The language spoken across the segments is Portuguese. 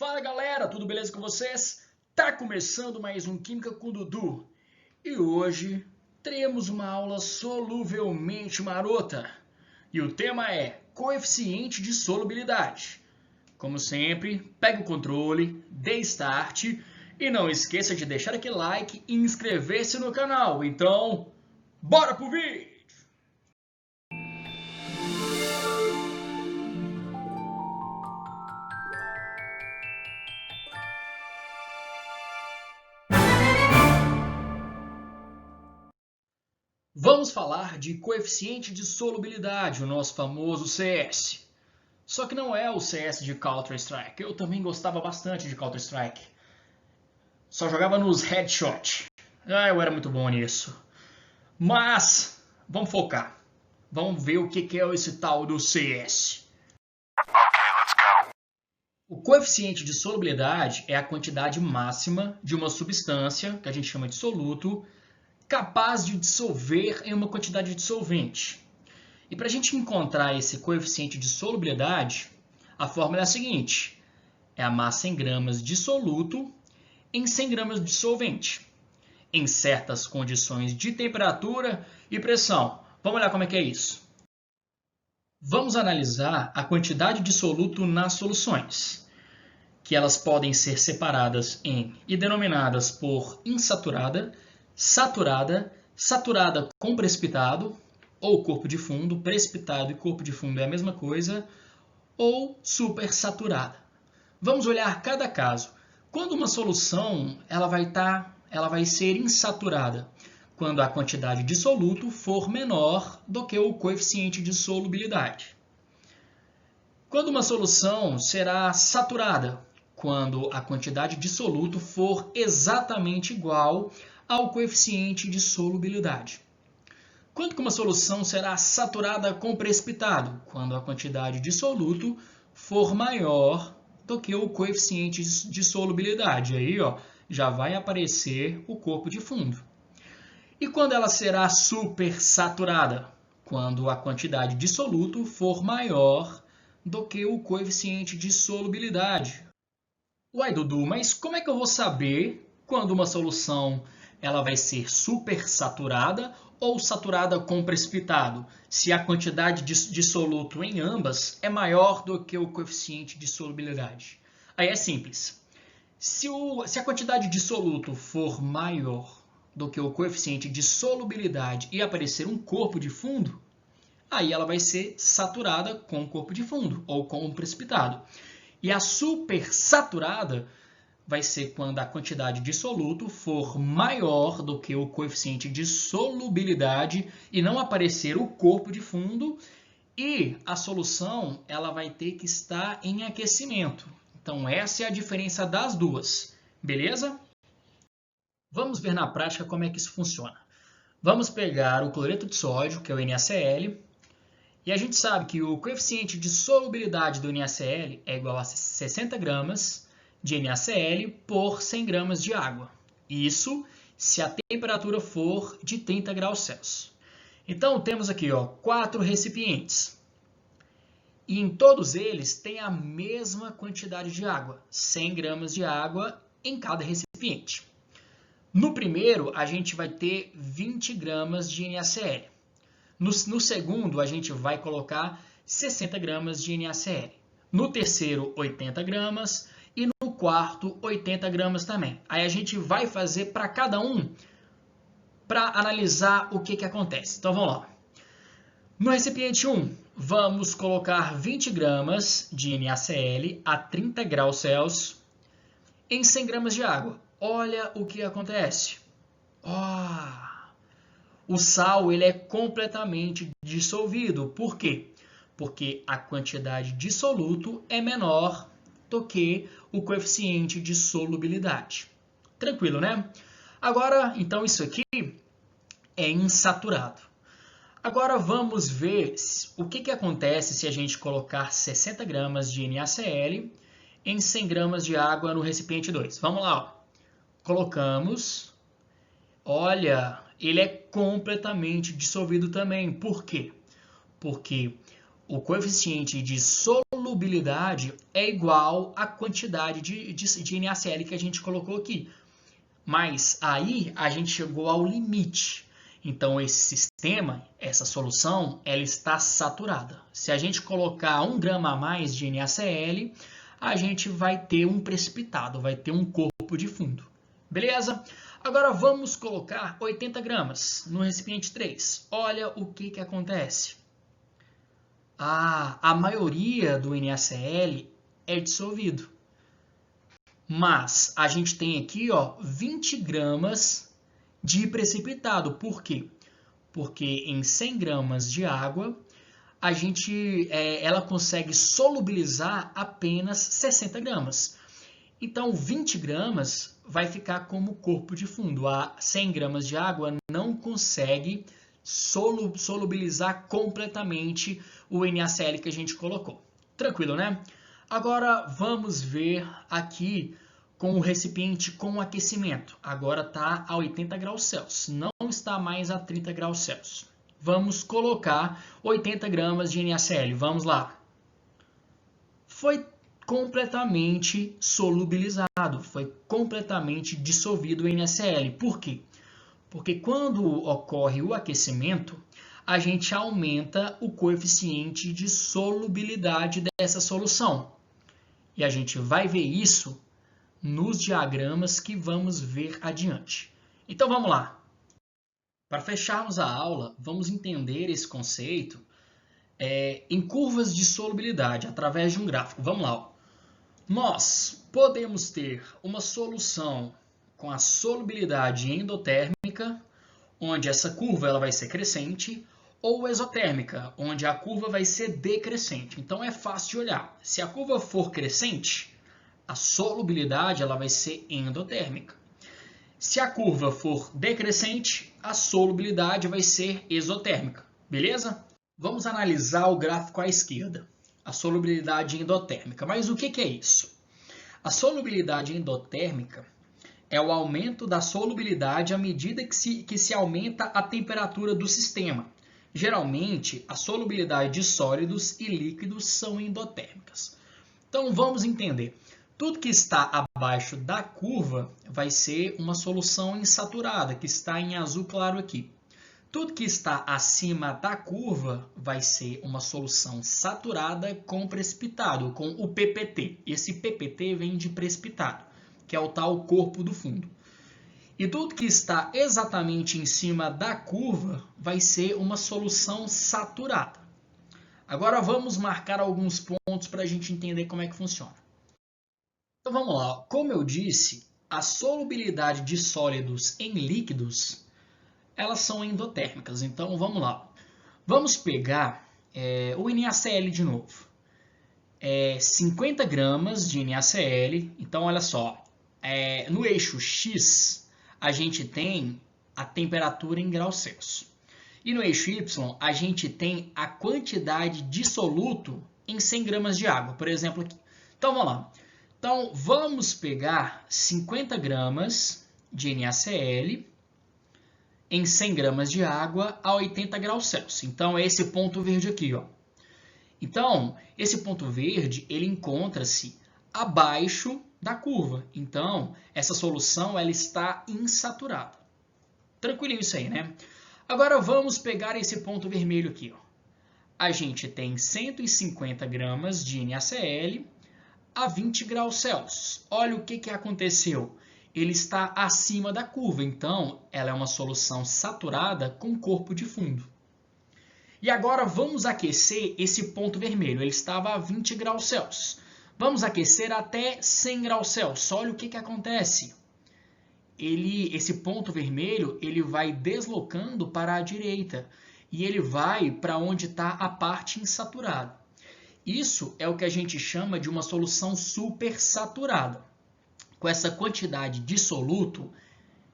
Fala galera, tudo beleza com vocês? Tá começando mais um Química com Dudu e hoje teremos uma aula soluvelmente marota e o tema é coeficiente de solubilidade. Como sempre, pega o controle, dê start e não esqueça de deixar aquele like e inscrever-se no canal. Então, bora pro vídeo! Vamos falar de coeficiente de solubilidade, o nosso famoso CS. Só que não é o CS de Counter-Strike. Eu também gostava bastante de Counter-Strike. Só jogava nos headshot. Eu era muito bom nisso. Mas, vamos focar. Vamos ver o que é esse tal do CS. O coeficiente de solubilidade é a quantidade máxima de uma substância, que a gente chama de soluto, capaz de dissolver em uma quantidade de solvente. E para a gente encontrar esse coeficiente de solubilidade, a fórmula é a seguinte: é a massa em gramas de soluto em 100 gramas de solvente, em certas condições de temperatura e pressão. Vamos olhar como é que é isso. Vamos analisar a quantidade de soluto nas soluções, que elas podem ser separadas em e denominadas por insaturada, saturada, saturada com precipitado, ou corpo de fundo, precipitado e corpo de fundo é a mesma coisa, ou supersaturada. Vamos olhar cada caso. Quando uma solução ela vai ser insaturada, quando a quantidade de soluto for menor do que o coeficiente de solubilidade. Quando uma solução será saturada, quando a quantidade de soluto for exatamente igual ao coeficiente de solubilidade. Quando que uma solução será saturada com precipitado? Quando a quantidade de soluto for maior do que o coeficiente de solubilidade. Aí, já vai aparecer o corpo de fundo. E quando ela será supersaturada? Quando a quantidade de soluto for maior do que o coeficiente de solubilidade. Uai, Dudu, mas como é que eu vou saber quando uma solução ela vai ser supersaturada ou saturada com precipitado, se a quantidade de soluto em ambas é maior do que o coeficiente de solubilidade? Aí é simples. Se a quantidade de soluto for maior do que o coeficiente de solubilidade e aparecer um corpo de fundo, aí ela vai ser saturada com corpo de fundo ou com precipitado. E a supersaturada vai ser quando a quantidade de soluto for maior do que o coeficiente de solubilidade e não aparecer o corpo de fundo, e a solução ela vai ter que estar em aquecimento. Então essa é a diferença das duas, beleza? Vamos ver na prática como é que isso funciona. Vamos pegar o cloreto de sódio, que é o NaCl, e a gente sabe que o coeficiente de solubilidade do NaCl é igual a 60 gramas de NaCl por 100 gramas de água. Isso se a temperatura for de 30 graus Celsius. Então, temos aqui 4 recipientes. E em todos eles tem a mesma quantidade de água, 100 gramas de água em cada recipiente. No primeiro, a gente vai ter 20 gramas de NaCl. No segundo, a gente vai colocar 60 gramas de NaCl. No terceiro, 80 gramas. E no quarto, 80 gramas também. Aí a gente vai fazer para cada um para analisar o que acontece. Então vamos lá. No recipiente 1, vamos colocar 20 gramas de NaCl a 30 graus Celsius em 100 gramas de água. Olha o que acontece. O sal ele é completamente dissolvido. Por quê? Porque a quantidade de soluto é menor do que o coeficiente de solubilidade. Tranquilo, né? Agora, então, isso aqui é insaturado. Agora, vamos ver o que acontece se a gente colocar 60 gramas de NaCl em 100 gramas de água no recipiente 2. Vamos lá. Colocamos. Olha, ele é completamente dissolvido também. Por quê? Porque o coeficiente de solubilidade solubilidade é igual à quantidade de NaCl que a gente colocou aqui. Mas aí a gente chegou ao limite. Então esse sistema, essa solução, ela está saturada. Se a gente colocar 1 grama a mais de NaCl, a gente vai ter um precipitado, vai ter um corpo de fundo. Beleza? Agora vamos colocar 80 gramas no recipiente 3. Olha o que acontece. A maioria do NaCl é dissolvido. Mas a gente tem aqui 20 gramas de precipitado. Por quê? Porque em 100 gramas de água, ela consegue solubilizar apenas 60 gramas. Então, 20 gramas vai ficar como corpo de fundo. A 100 gramas de água não consegue solubilizar completamente o NaCl que a gente colocou. Tranquilo, né? Agora vamos ver aqui com o recipiente com aquecimento. Agora está a 80 graus Celsius, não está mais a 30 graus Celsius. Vamos colocar 80 gramas de NaCl. Vamos lá. Foi completamente solubilizado, foi completamente dissolvido o NaCl. Por quê? Porque quando ocorre o aquecimento, a gente aumenta o coeficiente de solubilidade dessa solução. E a gente vai ver isso nos diagramas que vamos ver adiante. Então vamos lá. Para fecharmos a aula, vamos entender esse conceito em curvas de solubilidade através de um gráfico. Vamos lá. Nós podemos ter uma solução com a solubilidade endotérmica, onde essa curva ela vai ser crescente, ou exotérmica, onde a curva vai ser decrescente. Então é fácil de olhar. Se a curva for crescente, a solubilidade ela vai ser endotérmica. Se a curva for decrescente, a solubilidade vai ser exotérmica. Beleza? Vamos analisar o gráfico à esquerda, a solubilidade endotérmica. Mas o que é isso? A solubilidade endotérmica é o aumento da solubilidade à medida que se aumenta a temperatura do sistema. Geralmente, a solubilidade de sólidos e líquidos são endotérmicas. Então, vamos entender. Tudo que está abaixo da curva vai ser uma solução insaturada, que está em azul claro aqui. Tudo que está acima da curva vai ser uma solução saturada com precipitado, com o PPT. Esse PPT vem de precipitado, que é o tal corpo do fundo. E tudo que está exatamente em cima da curva vai ser uma solução saturada. Agora vamos marcar alguns pontos para a gente entender como é que funciona. Então vamos lá. Como eu disse, a solubilidade de sólidos em líquidos, elas são endotérmicas. Então vamos lá. Vamos pegar o NaCl de novo. 50 gramas de NaCl. Então olha só, no eixo X a gente tem a temperatura em graus Celsius. E no eixo Y, a gente tem a quantidade de soluto em 100 gramas de água, por exemplo, aqui. Então, vamos lá. Então, vamos pegar 50 gramas de NaCl em 100 gramas de água a 80 graus Celsius. Então, é esse ponto verde aqui, ó. Então, esse ponto verde, ele encontra-se abaixo da curva. Então, essa solução ela está insaturada. Tranquilinho isso aí, né? Agora vamos pegar esse ponto vermelho aqui. Ó. A gente tem 150 gramas de NaCl a 20 graus Celsius. Olha o que aconteceu. Ele está acima da curva, então ela é uma solução saturada com corpo de fundo. E agora vamos aquecer esse ponto vermelho. Ele estava a 20 graus Celsius. Vamos aquecer até 100 graus Celsius. Olha o que acontece. Esse ponto vermelho ele vai deslocando para a direita e ele vai para onde está a parte insaturada. Isso é o que a gente chama de uma solução supersaturada. Com essa quantidade de soluto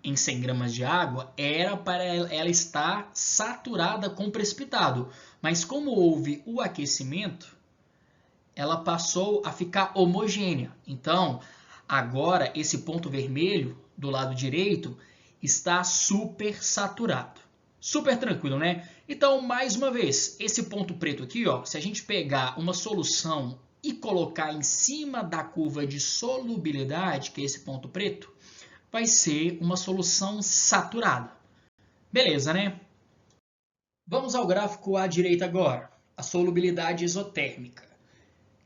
em 100 gramas de água, era para ela estar saturada com precipitado. Mas como houve o aquecimento, ela passou a ficar homogênea. Então, agora esse ponto vermelho do lado direito está super saturado. Super tranquilo, né? Então, mais uma vez, esse ponto preto aqui, ó, se a gente pegar uma solução e colocar em cima da curva de solubilidade, que é esse ponto preto, vai ser uma solução saturada. Beleza, né? Vamos ao gráfico à direita agora, a solubilidade isotérmica,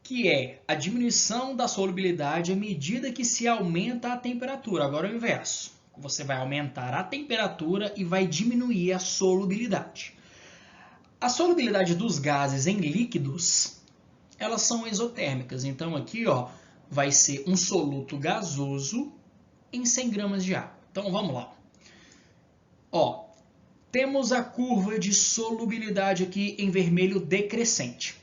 que é a diminuição da solubilidade à medida que se aumenta a temperatura. Agora é o inverso. Você vai aumentar a temperatura e vai diminuir a solubilidade. A solubilidade dos gases em líquidos, elas são exotérmicas. Então aqui, ó, vai ser um soluto gasoso em 100 gramas de água. Então vamos lá. Ó, temos a curva de solubilidade aqui em vermelho decrescente.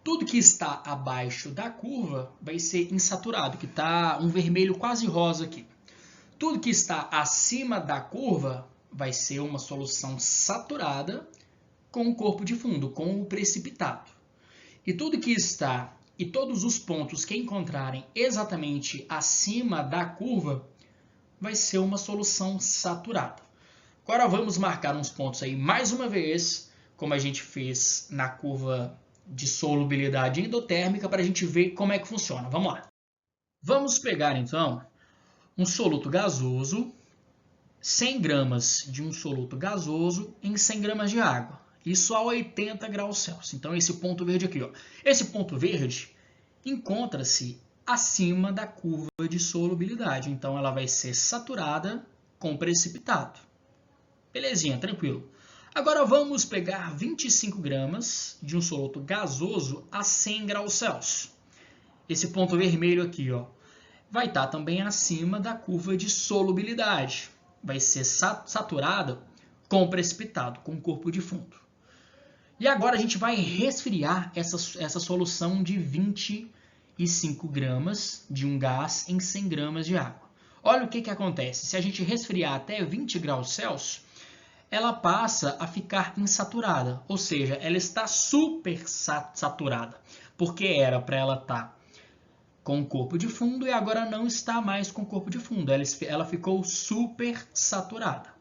Tudo que está abaixo da curva vai ser insaturado, que está um vermelho quase rosa aqui. Tudo que está acima da curva vai ser uma solução saturada com o corpo de fundo, com o precipitado. E tudo que está, e todos os pontos que encontrarem exatamente acima da curva, vai ser uma solução saturada. Agora vamos marcar uns pontos aí mais uma vez, como a gente fez na curva de solubilidade endotérmica, para a gente ver como é que funciona. Vamos lá. Vamos pegar então um soluto gasoso, 100 gramas de um soluto gasoso em 100 gramas de água. Isso a 80 graus Celsius. Então esse ponto verde aqui, ó. Esse ponto verde encontra-se acima da curva de solubilidade. Então ela vai ser saturada com precipitado. Belezinha, tranquilo. Agora vamos pegar 25 gramas de um soluto gasoso a 100 graus Celsius. Esse ponto vermelho aqui, ó, vai estar também acima da curva de solubilidade. Vai ser saturada com precipitado, com corpo de fundo. E agora a gente vai resfriar essa solução de 25 gramas de um gás em 100 gramas de água. Olha o que acontece. Se a gente resfriar até 20 graus Celsius, ela passa a ficar insaturada, ou seja, ela está super saturada, porque era para ela estar com o corpo de fundo e agora não está mais com o corpo de fundo, ela ficou super saturada.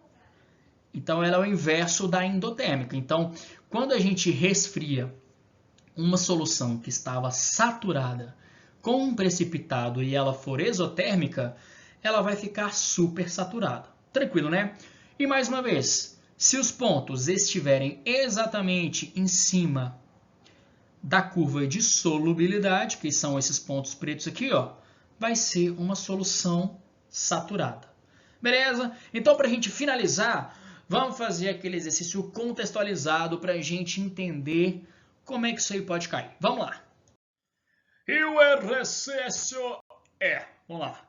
Então ela é o inverso da endotérmica. Então, quando a gente resfria uma solução que estava saturada com um precipitado e ela for exotérmica, ela vai ficar super saturada. Tranquilo, né? E mais uma vez, se os pontos estiverem exatamente em cima da curva de solubilidade, que são esses pontos pretos aqui, ó, vai ser uma solução saturada. Beleza? Então, para a gente finalizar, vamos fazer aquele exercício contextualizado para a gente entender como é que isso aí pode cair. Vamos lá. E o exercício é... Vamos lá.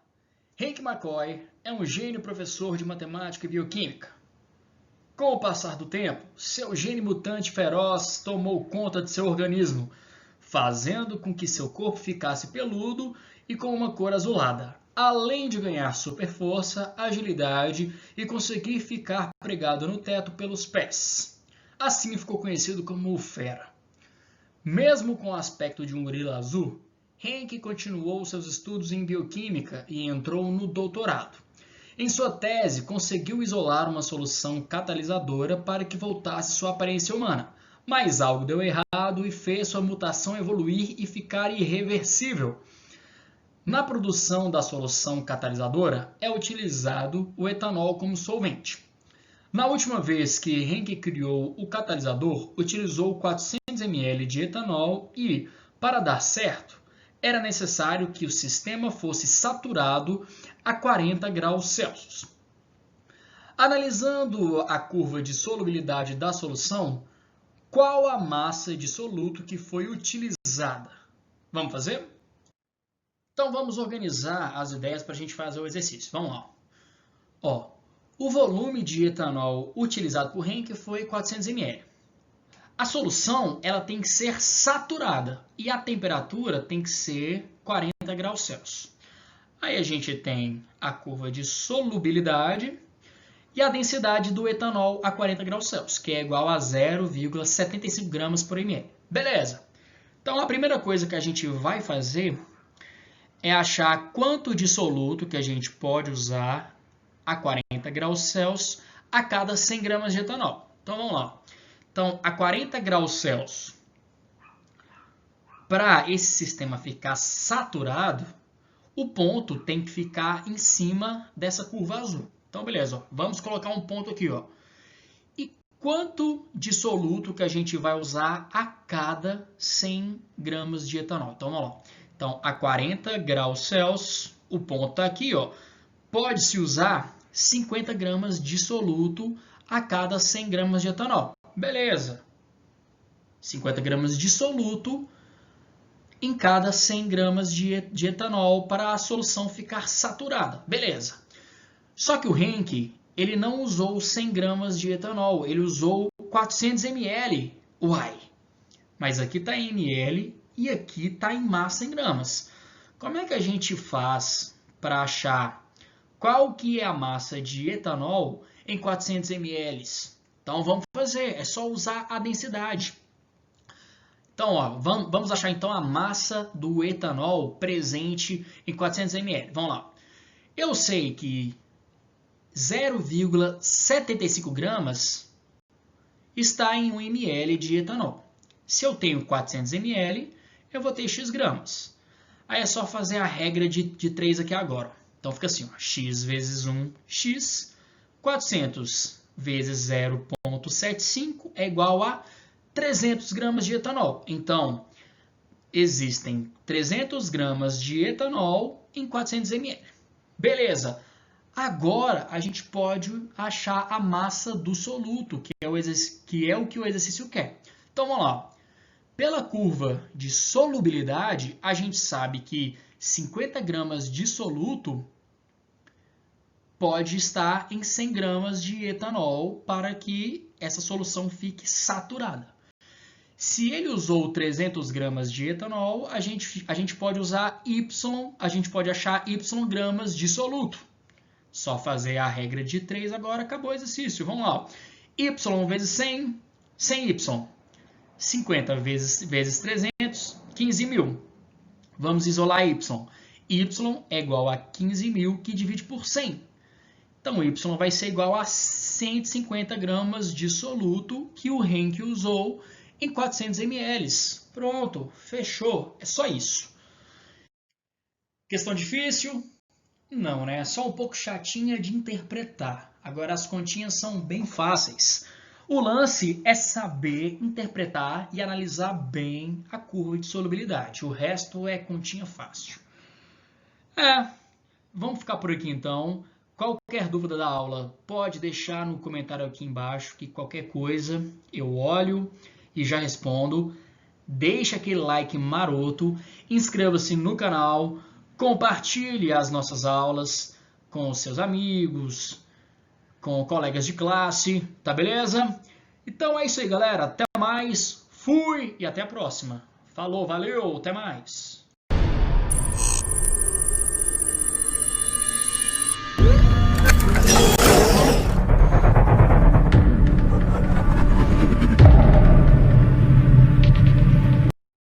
Hank McCoy é um gênio professor de matemática e bioquímica. Com o passar do tempo, seu gene mutante feroz tomou conta de seu organismo, fazendo com que seu corpo ficasse peludo e com uma cor azulada, além de ganhar super força, agilidade e conseguir ficar pregado no teto pelos pés. Assim ficou conhecido como o Fera. Mesmo com o aspecto de um gorila azul, Hank continuou seus estudos em bioquímica e entrou no doutorado. Em sua tese, conseguiu isolar uma solução catalisadora para que voltasse sua aparência humana, mas algo deu errado e fez sua mutação evoluir e ficar irreversível. Na produção da solução catalisadora, é utilizado o etanol como solvente. Na última vez que Hank criou o catalisador, utilizou 400 ml de etanol e, para dar certo, era necessário que o sistema fosse saturado a 40 graus Celsius. Analisando a curva de solubilidade da solução, qual a massa de soluto que foi utilizada? Vamos fazer? Então vamos organizar as ideias para a gente fazer o exercício. Vamos lá. Ó, o volume de etanol utilizado por Hank foi 400 ml. A solução ela tem que ser saturada e a temperatura tem que ser 40 graus Celsius. Aí a gente tem a curva de solubilidade e a densidade do etanol a 40 graus Celsius, que é igual a 0,75 gramas por ml. Beleza. Então a primeira coisa que a gente vai fazer é achar quanto de soluto que a gente pode usar a 40 graus Celsius a cada 100 gramas de etanol. Então vamos lá. Então, a 40 graus Celsius, para esse sistema ficar saturado, o ponto tem que ficar em cima dessa curva azul. Então, beleza, ó, vamos colocar um ponto aqui. Ó. E quanto de soluto que a gente vai usar a cada 100 gramas de etanol? Então, vamos lá. Então, a 40 graus Celsius, o ponto está aqui, ó, pode-se usar 50 gramas de soluto a cada 100 gramas de etanol. Beleza. 50 gramas de soluto em cada 100 gramas de etanol para a solução ficar saturada. Beleza. Só que o Henk, ele não usou 100 gramas de etanol, ele usou 400 ml. Uai, mas aqui está em ml e aqui está em massa em gramas. Como é que a gente faz para achar qual que é a massa de etanol em 400 ml? Então vamos fazer, é só usar a densidade. Então, ó, vamos achar então a massa do etanol presente em 400 ml. Vamos lá. Eu sei que 0,75 gramas está em 1 ml de etanol. Se eu tenho 400 ml, eu vou ter x gramas. Aí é só fazer a regra de 3 aqui agora. Então fica assim, ó, x vezes 1, x. 400 vezes 0,75 é igual a 300 gramas de etanol. Então, existem 300 gramas de etanol em 400 ml. Beleza. Agora, a gente pode achar a massa do soluto, que é o que o exercício quer. Então, vamos lá. Pela curva de solubilidade, a gente sabe que 50 gramas de soluto pode estar em 100 gramas de etanol para que essa solução fique saturada. Se ele usou 300 gramas de etanol, a gente pode usar Y, a gente pode achar Y gramas de soluto. Só fazer a regra de 3 agora, acabou o exercício. Vamos lá. Y vezes 100, 100Y. 50 vezes 300, 15.000. Vamos isolar Y. Y é igual a 15.000 que divide por 100. Então, Y vai ser igual a 150 gramas de soluto que o Henk usou em 400 ml. Pronto, fechou. É só isso. Questão difícil? Não, né? É só um pouco chatinha de interpretar. Agora, as continhas são bem fáceis. O lance é saber interpretar e analisar bem a curva de solubilidade. O resto é continha fácil. Vamos ficar por aqui então. Qualquer dúvida da aula, pode deixar no comentário aqui embaixo, que qualquer coisa eu olho e já respondo. Deixa aquele like maroto, inscreva-se no canal, compartilhe as nossas aulas com os seus amigos, com colegas de classe, tá beleza? Então é isso aí, galera. Até mais, fui e até a próxima. Falou, valeu, até mais.